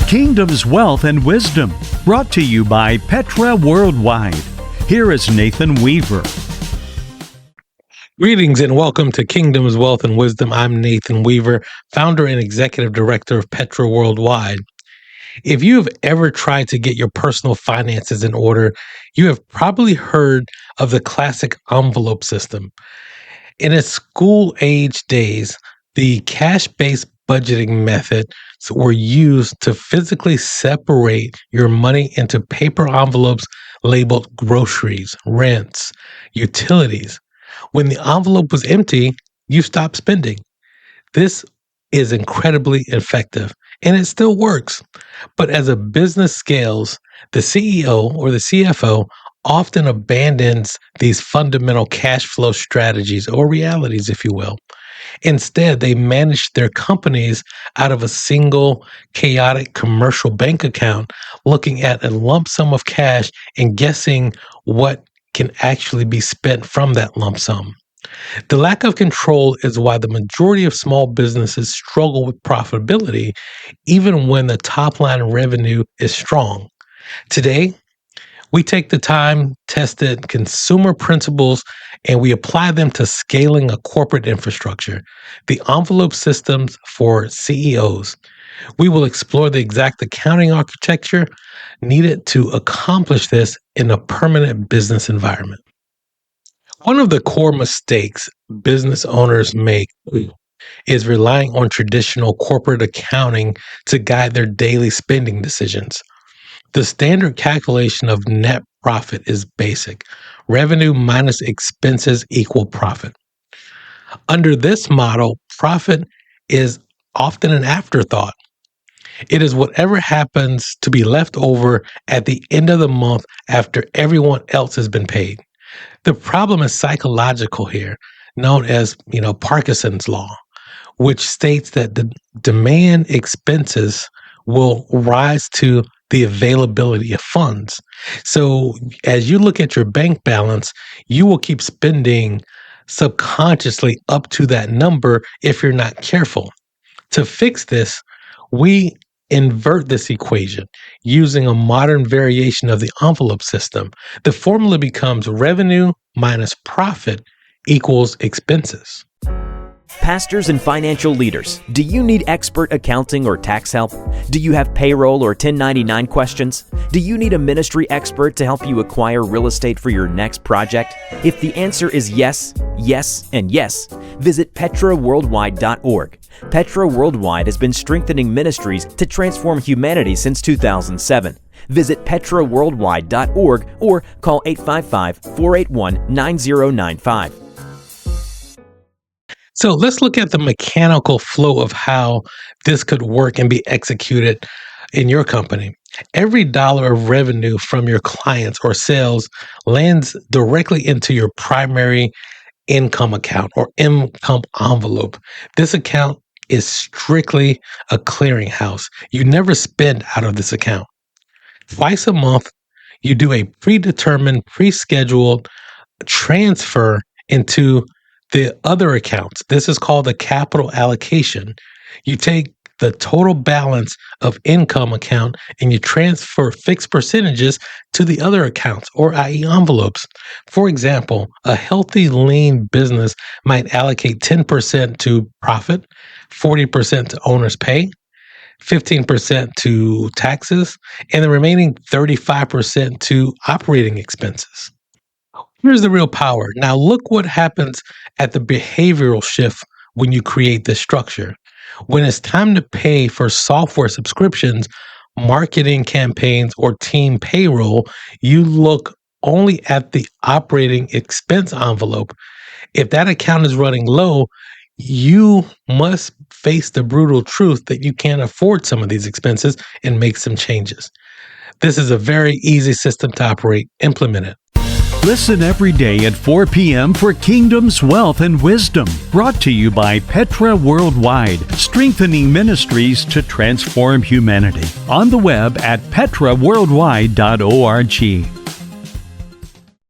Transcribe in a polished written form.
Kingdom's Wealth and Wisdom, brought to you by Petra Worldwide. Here is Nathan Weaver. Greetings and welcome to Kingdom's Wealth and Wisdom. I'm Nathan Weaver, founder and executive director of Petra Worldwide. If you have ever tried to get your personal finances in order, you have probably heard of the classic envelope system. In its school-age days, the cash-based budgeting methods were used to physically separate your money into paper envelopes labeled groceries, rents, utilities. When the envelope was empty, you stopped spending. This is incredibly effective, and it still works. But as a business scales, the CEO or the CFO often abandons these fundamental cash flow strategies or realities, if you will. Instead, they manage their companies out of a single chaotic commercial bank account, looking at a lump sum of cash and guessing what can actually be spent from that lump sum. The lack of control is why the majority of small businesses struggle with profitability, even when the top line revenue is strong. Today, we take the time-tested consumer principles and we apply them to scaling a corporate infrastructure, the envelope systems for CEOs. We will explore the exact accounting architecture needed to accomplish this in a permanent business environment. One of the core mistakes business owners make is relying on traditional corporate accounting to guide their daily spending decisions. The standard calculation of net profit is basic. Revenue minus expenses equal profit. Under this model, profit is often an afterthought. It is whatever happens to be left over at the end of the month after everyone else has been paid. The problem is psychological here, known as, Parkinson's law, which states that the demand expenses will rise to the availability of funds. So as you look at your bank balance, you will keep spending subconsciously up to that number if you're not careful. To fix this, we invert this equation using a modern variation of the envelope system. The formula becomes revenue minus profit equals expenses. Pastors and financial leaders, do you need expert accounting or tax help? Do you have payroll or 1099 questions? Do you need a ministry expert to help you acquire real estate for your next project? If the answer is yes, yes, and yes, visit petraworldwide.org. Petra Worldwide has been strengthening ministries to transform humanity since 2007. Visit petraworldwide.org or call 855-481-9095. So let's look at the mechanical flow of how this could work and be executed in your company. Every dollar of revenue from your clients or sales lands directly into your primary income account or income envelope. This account is strictly a clearinghouse. You never spend out of this account. Twice a month, you do a predetermined, pre-scheduled transfer into the other accounts. This is called the capital allocation. You take the total balance of income account and you transfer fixed percentages to the other accounts, or i.e. envelopes. For example, a healthy, lean business might allocate 10% to profit, 40% to owner's pay, 15% to taxes, and the remaining 35% to operating expenses. Here's the real power. Now look what happens at the behavioral shift when you create this structure. When it's time to pay for software subscriptions, marketing campaigns, or team payroll, you look only at the operating expense envelope. If that account is running low, you must face the brutal truth that you can't afford some of these expenses and make some changes. This is a very easy system to operate. Implement it. Listen every day at 4 p.m. for Kingdom's Wealth and Wisdom, brought to you by Petra Worldwide, strengthening ministries to transform humanity. On the web at petraworldwide.org.